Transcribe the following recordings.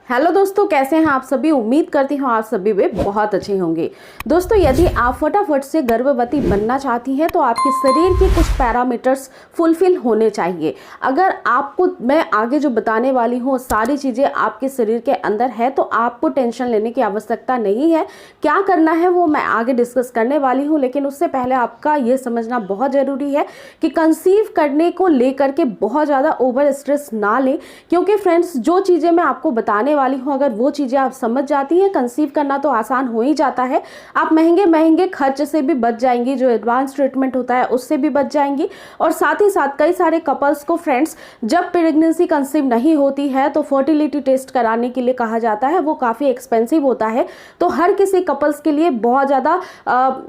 Hello दोस्तों, कैसे हैं आप सभी। उम्मीद करती हूँ आप सभी भी बहुत अच्छे होंगे। दोस्तों, यदि आप फटाफट से गर्भवती बनना चाहती हैं तो आपके शरीर के कुछ पैरामीटर्स फुलफिल होने चाहिए। अगर आपको मैं आगे जो बताने वाली हूँ सारी चीज़ें आपके शरीर के अंदर है तो आपको टेंशन लेने की आवश्यकता नहीं है। क्या करना है वो मैं आगे डिस्कस करने वाली हूँ, लेकिन उससे पहले आपका ये समझना बहुत ज़रूरी है कि कंसीव करने को लेकर के बहुत ज़्यादा ओवर स्ट्रेस ना लें, क्योंकि फ्रेंड्स जो चीज़ें मैं आपको बताने वाली हूं अगर वो चीज़ें आप समझ जाती हैं, कंसीव करना तो आसान हो ही जाता है। आप महंगे महंगे खर्च से भी बच जाएंगी, जो एडवांस ट्रीटमेंट होता है उससे भी बच जाएंगी। और साथ ही साथ कई सारे कपल्स को फ्रेंड्स जब प्रेगनेंसी कंसीव नहीं होती है तो फर्टिलिटी टेस्ट कराने के लिए कहा जाता है, वो काफ़ी एक्सपेंसिव होता है। तो हर किसी कपल्स के लिए बहुत ज़्यादा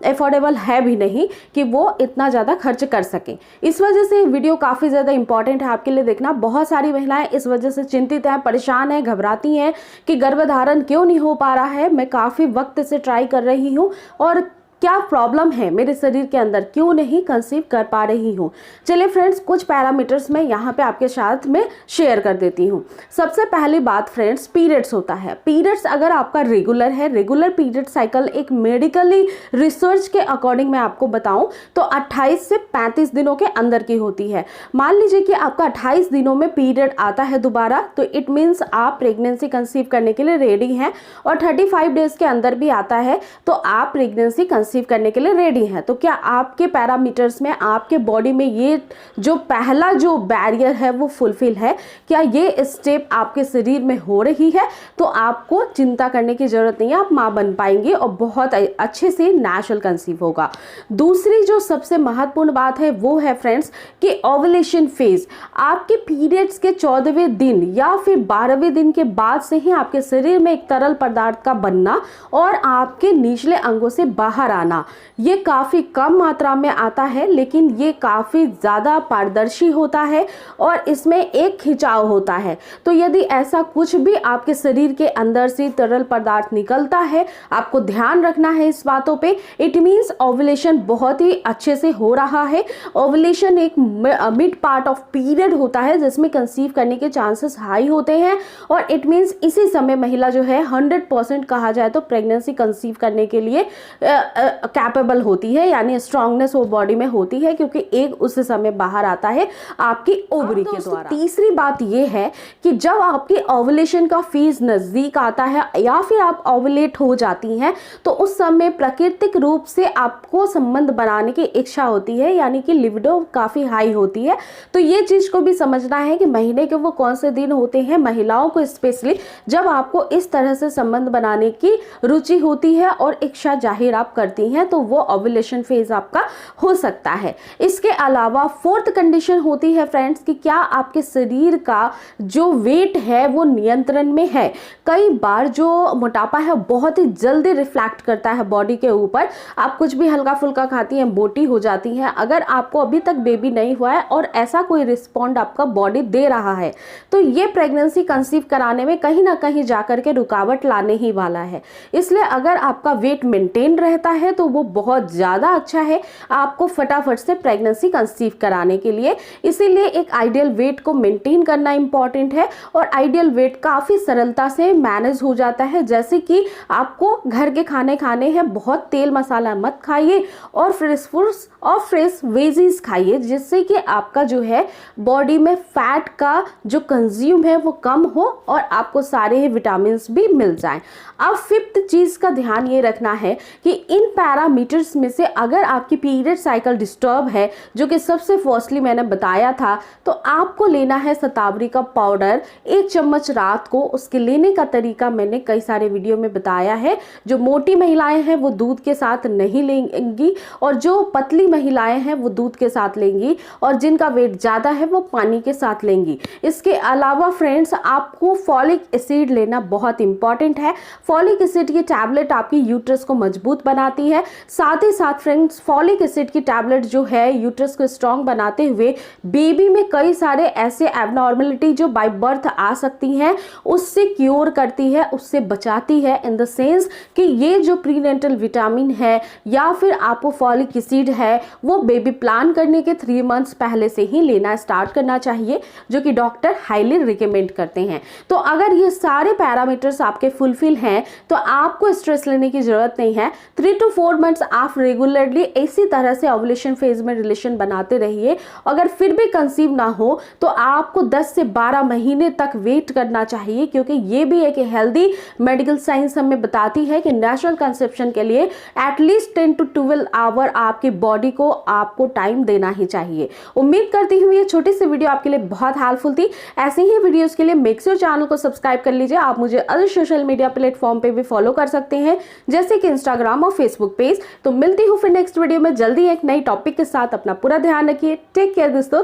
अफोर्डेबल है भी नहीं कि वो इतना ज़्यादा खर्च कर सकें। इस वजह से वीडियो काफ़ी ज़्यादा इंपॉर्टेंट है आपके लिए देखना। बहुत सारी महिलाएं इस वजह से चिंतित हैं, परेशान हैं, घबराती हैं कि गर्भधारण क्यों नहीं हो पा रहा है। मैं काफ़ी वक्त से ट्राई कर रही हूँ और क्या प्रॉब्लम है मेरे शरीर के अंदर, क्यों नहीं कंसीव कर पा रही हूँ। चलिए फ्रेंड्स, कुछ पैरामीटर्स मैं यहाँ पे आपके साथ में शेयर कर देती हूँ। सबसे पहली बात फ्रेंड्स, पीरियड्स होता है। पीरियड्स अगर आपका रेगुलर है, रेगुलर पीरियड साइकिल एक मेडिकली रिसर्च के अकॉर्डिंग मैं आपको बताऊँ तो 28 से 35 दिनों के अंदर की होती है। मान लीजिए कि आपका 28 दिनों में पीरियड आता है दोबारा, तो इट मीन्स आप प्रेगनेंसी कंसीव करने के लिए रेडी हैं। और 35 डेज के अंदर भी आता है तो आप प्रेगनेंसी कंसीव करने के लिए रेडी हैं। तो क्या आपके पैरामीटर्स में, आपके बॉडी में ये जो पहला जो बैरियर है वो फुलफिल है? क्या ये स्टेप आपके शरीर में हो रही है? तो आपको चिंता करने की जरूरत नहीं है, आप मां बन पाएंगे और बहुत अच्छे से नेचुरल कंसीव होगा। दूसरी जो सबसे महत्वपूर्ण बात है वो है फ्रेंड्स कि ओवुलेशन फेज। आपके पीरियड्स के 14वें दिन या फिर 12वें दिन के बाद से ही आपके शरीर में एक तरल पदार्थ का बनना और आपके निचले अंगों से बाहर आना, ये काफ़ी कम मात्रा में आता है, लेकिन ये काफ़ी ज़्यादा पारदर्शी होता है और इसमें एक खिंचाव होता है। तो यदि ऐसा कुछ भी आपके शरीर के अंदर से तरल पदार्थ निकलता है, आपको ध्यान रखना है इस बातों पे। इट मीन्स ओवुलेशन बहुत ही अच्छे से हो रहा है। ओवुलेशन एक मिड पार्ट ऑफ पीरियड होता है जिसमें कंसीव करने के चांसेस हाई होते हैं और इट मीन्स इसी समय महिला जो है 100% कहा जाए तो प्रेगनेंसी कंसीव करने के लिए कैपेबल होती है, यानी स्ट्रांगनेस वो बॉडी में होती है, क्योंकि एग उस समय बाहर आता है आपकी ओवरी के द्वारा। तीसरी बात ये है कि जब आपकी ओवुलेशन का फेज नजदीक आता है या फिर आप ओवुलेट हो जाती हैं तो उस समय प्राकृतिक रूप से आपको संबंध बनाने की इच्छा होती है, यानी कि लिबिडो काफी हाई होती है। तो ये चीज को भी समझना है कि महीने के वो कौन से दिन होते हैं महिलाओं को स्पेशली जब आपको इस तरह से संबंध बनाने की रुचि होती है और इच्छा जाहिर आप करती हैं, तो वो ओवुलेशन फेज आपका हो सकता है। इसके अलावा फोर्थ कंडीशन होती है फ्रेंड्स कि क्या आपके शरीर का जो वेट है वो नियंत्रण में है। कई बार जो मोटापा है बहुत ही जल्दी रिफ्लेक्ट करता है बॉडी के ऊपर। आप कुछ भी हल्का फुल्का खाती हैं, मोटी हो जाती हैं। अगर आपको अभी तक बेबी नहीं हुआ है और ऐसा कोई रिस्पॉन्ड आपका बॉडी दे रहा है तो ये प्रेगनेंसी कंसीव कराने में कहीं ना कहीं जाकर के रुकावट लाने ही वाला है। इसलिए अगर आपका वेट मेंटेन रहता है तो वो बहुत ज़्यादा अच्छा है आपको फटाफट से प्रेगनेंसी कंसीव कराने के लिए। इसीलिए एक आइडियल वेट को मेंटेन करना इंपॉर्टेंट है और आइडियल वेट काफ़ी सरलता से मैनेज हो जाता है। जैसे कि आपको घर के खाने खाने हैं, बहुत तेल मसाला मत खाइए और फ्रेश फ्रूट्स और फ्रेश वेजीज खाइए, जिससे कि आपका जो है बॉडी में फैट का जो कंज्यूम है वो कम हो और आपको सारे ही विटामिन भी मिल जाएं। अब फिफ्थ चीज़ का ध्यान ये रखना है कि इन पैरामीटर्स में से अगर आपकी पीरियड साइकिल डिस्टर्ब है, जो कि सबसे फर्स्टली मैंने बताया था, तो आपको लेना है शतावरी का पाउडर 1 चम्मच रात को। उसके लेने का तरीका मैंने कई सारे वीडियो में बताया है। जो मोटी महिलाएं हैं वो दूध के साथ नहीं लेंगी और जो पतली महिलाएं हैं वो दूध के साथ लेंगी और जिनका वेट ज़्यादा है वो पानी के साथ लेंगी। इसके अलावा फ्रेंड्स आपको फॉलिक एसिड लेना बहुत इंपॉर्टेंट है। फॉलिक एसिड की टैबलेट आपकी यूट्रस को मजबूत बनाती आती है। साथ ही साथ फ्रेंड्स फॉलिक एसिड की टैबलेट जो है यूट्रस को स्ट्रॉन्ग बनाते हुए बेबी में कई सारे ऐसे एबनॉर्मलिटी जो बाय बर्थ आ सकती हैं उससे क्योर करती है, उससे बचाती है, इन द सेंस कि ये जो प्रीनेटल विटामिन है या फिर आपको फॉलिक एसिड है वो बेबी प्लान करने के 3 मंथ्स पहले से ही लेना स्टार्ट करना चाहिए, जो कि डॉक्टर हाईली रिकमेंड करते हैं। तो अगर ये सारे पैरामीटर्स आपके फुलफिल हैं तो आपको स्ट्रेस लेने की जरूरत नहीं है। 3 to 4 मंथ्स आप रेगुलरली इसी तरह से ओव्यूलेशन फेज में रिलेशन बनाते रहिए। अगर फिर भी कंसीव ना हो तो आपको 10 से 12 महीने तक वेट करना चाहिए, क्योंकि ये भी एक हेल्दी मेडिकल साइंस हमें बताती है कि नेचुरल कंसेप्शन के लिए एटलीस्ट 10 to 12 आवर आपकी बॉडी को आपको टाइम देना ही चाहिए। उम्मीद करती हूँ ये छोटी सी वीडियो आपके लिए बहुत हेल्पफुल थी। ऐसे ही वीडियोस के लिए मेक श्योर चैनल को सब्सक्राइब कर लीजिए। आप मुझे अदर सोशल मीडिया प्लेटफॉर्म पे भी फॉलो कर सकते हैं, जैसे कि इंस्टाग्राम और फेसबुक पेज। तो मिलती हूँ फिर नेक्स्ट वीडियो में जल्दी एक नई टॉपिक के साथ। अपना पूरा ध्यान रखिए। टेक केयर दोस्तों।